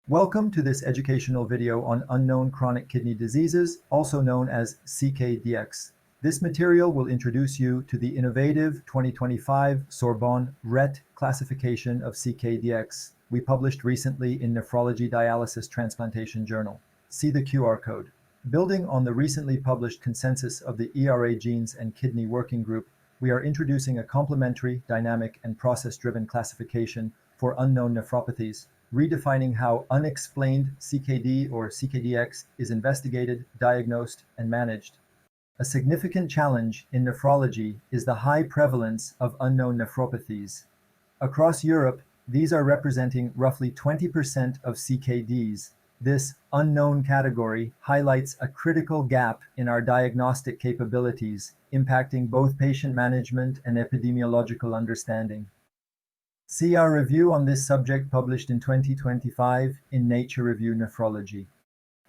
Welcome to this educational video on unknown chronic kidney diseases, also known as CKDx. This material will introduce you to the innovative 2025 Sorbonne RET classification of CKDx we published recently in Nephrology Dialysis Transplantation Journal. See the QR code. Building on the recently published consensus of the ERA Genes and Kidney Working Group, we are introducing a complementary, dynamic, and process-driven classification for unknown nephropathies, redefining how unexplained CKD or CKDx is investigated, diagnosed, and managed. A significant challenge in nephrology is the high prevalence of unknown nephropathies. Across Europe, these are representing roughly 20% of CKDs. This unknown category highlights a critical gap in our diagnostic capabilities, impacting both patient management and epidemiological understanding. See our review on this subject published in 2025 in Nature Review Nephrology.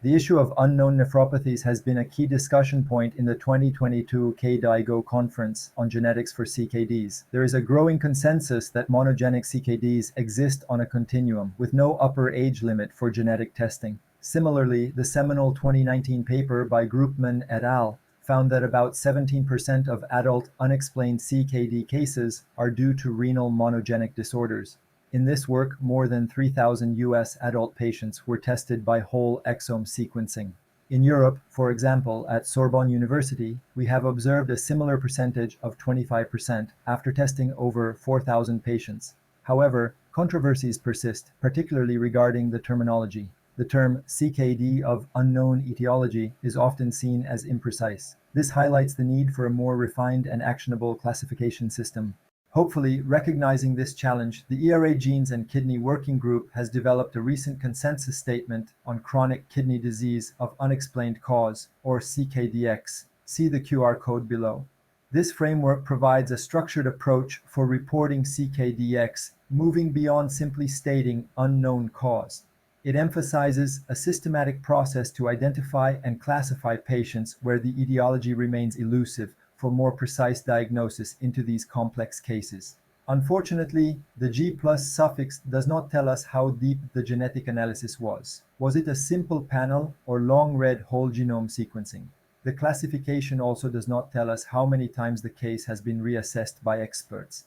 The issue of unknown nephropathies has been a key discussion point in the 2022 KDIGO conference on genetics for CKDs. There is a growing consensus that monogenic CKDs exist on a continuum, with no upper age limit for genetic testing. Similarly, the seminal 2019 paper by Groupman et al. Found that about 17% of adult unexplained CKD cases are due to renal monogenic disorders. In this work, more than 3,000 US adult patients were tested by whole exome sequencing. In Europe, for example, at Sorbonne University, we have observed a similar percentage of 25% after testing over 4,000 patients. However, controversies persist, particularly regarding the terminology. The term CKD of unknown etiology is often seen as imprecise. This highlights the need for a more refined and actionable classification system. Hopefully, recognizing this challenge, the ERA Genes and Kidney Working Group has developed a recent consensus statement on chronic kidney disease of unexplained cause, or CKDx. See the QR code below. This framework provides a structured approach for reporting CKDx, moving beyond simply stating unknown cause. It emphasizes a systematic process to identify and classify patients where the etiology remains elusive for more precise diagnosis into these complex cases. Unfortunately, the G+ suffix does not tell us how deep the genetic analysis was. Was it a simple panel or long-read whole genome sequencing? The classification also does not tell us how many times the case has been reassessed by experts.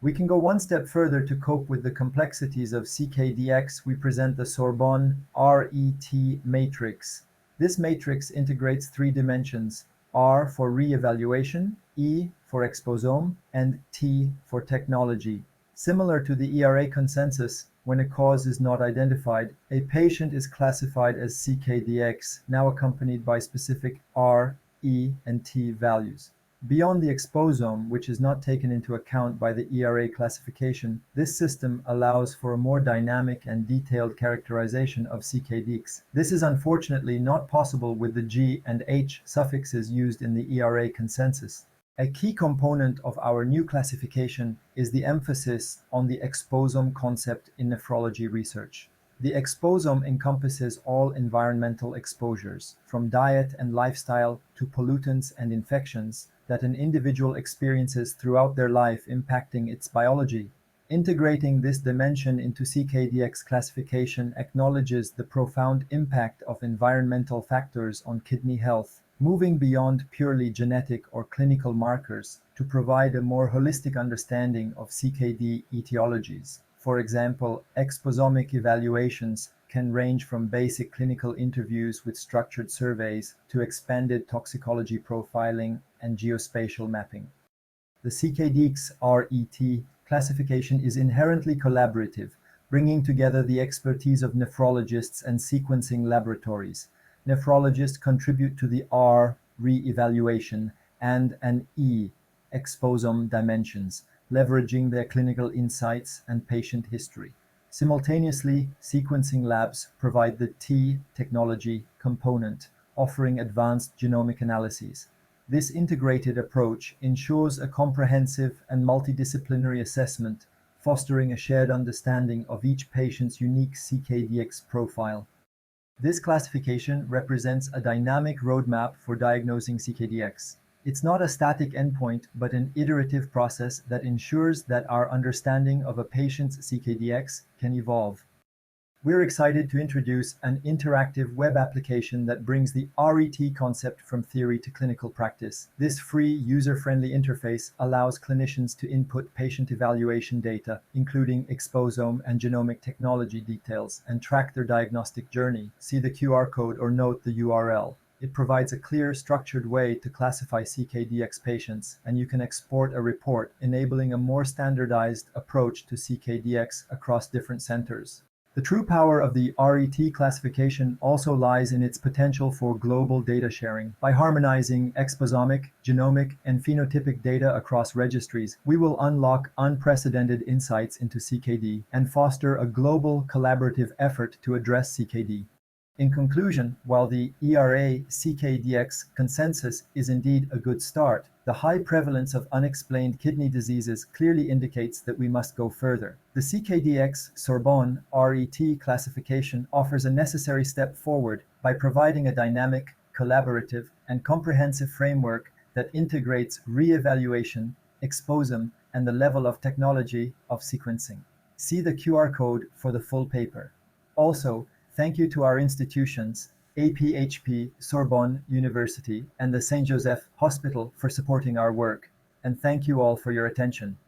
We can go one step further to cope with the complexities of CKDx. We present the Sorbonne RET matrix. This matrix integrates three dimensions: R for re-evaluation, E for exposome, and T for technology. Similar to the ERA consensus, when a cause is not identified, a patient is classified as CKDx, now accompanied by specific R, E, and T values. Beyond the exposome, which is not taken into account by the ERA classification, this system allows for a more dynamic and detailed characterization of CKDx. This is unfortunately not possible with the G and H suffixes used in the ERA consensus. A key component of our new classification is the emphasis on the exposome concept in nephrology research. The exposome encompasses all environmental exposures, from diet and lifestyle to pollutants and infections, that an individual experiences throughout their life, impacting its biology. Integrating this dimension into CKDx classification acknowledges the profound impact of environmental factors on kidney health, moving beyond purely genetic or clinical markers to provide a more holistic understanding of CKD etiologies. For example, exposomic evaluations can range from basic clinical interviews with structured surveys to expanded toxicology profiling and geospatial mapping. The CKDx RET classification is inherently collaborative, bringing together the expertise of nephrologists and sequencing laboratories. Nephrologists contribute to the R re-evaluation and an E exposome dimensions, leveraging their clinical insights and patient history. Simultaneously, sequencing labs provide the T technology component, offering advanced genomic analyses. This integrated approach ensures a comprehensive and multidisciplinary assessment, fostering a shared understanding of each patient's unique CKDx profile. This classification represents a dynamic roadmap for diagnosing CKDx. It's not a static endpoint, but an iterative process that ensures that our understanding of a patient's CKDx can evolve. We're excited to introduce an interactive web application that brings the RET concept from theory to clinical practice. This free, user-friendly interface allows clinicians to input patient evaluation data, including exposome and genomic technology details, and track their diagnostic journey. See the QR code or note the URL. It provides a clear, structured way to classify CKDx patients, and you can export a report, enabling a more standardized approach to CKDx across different centers. The true power of the RET classification also lies in its potential for global data sharing. By harmonizing exposomic, genomic, and phenotypic data across registries, we will unlock unprecedented insights into CKD and foster a global collaborative effort to address CKD. In conclusion, while the ERA CKDx consensus is indeed a good start, the high prevalence of unexplained kidney diseases clearly indicates that we must go further. The CKDx Sorbonne RET classification offers a necessary step forward by providing a dynamic, collaborative, and comprehensive framework that integrates re-evaluation, exposome, and the level of technology of sequencing. See the QR code for the full paper. Also, thank you to our institutions, APHP, Sorbonne University, and the Saint Joseph Hospital for supporting our work. And thank you all for your attention.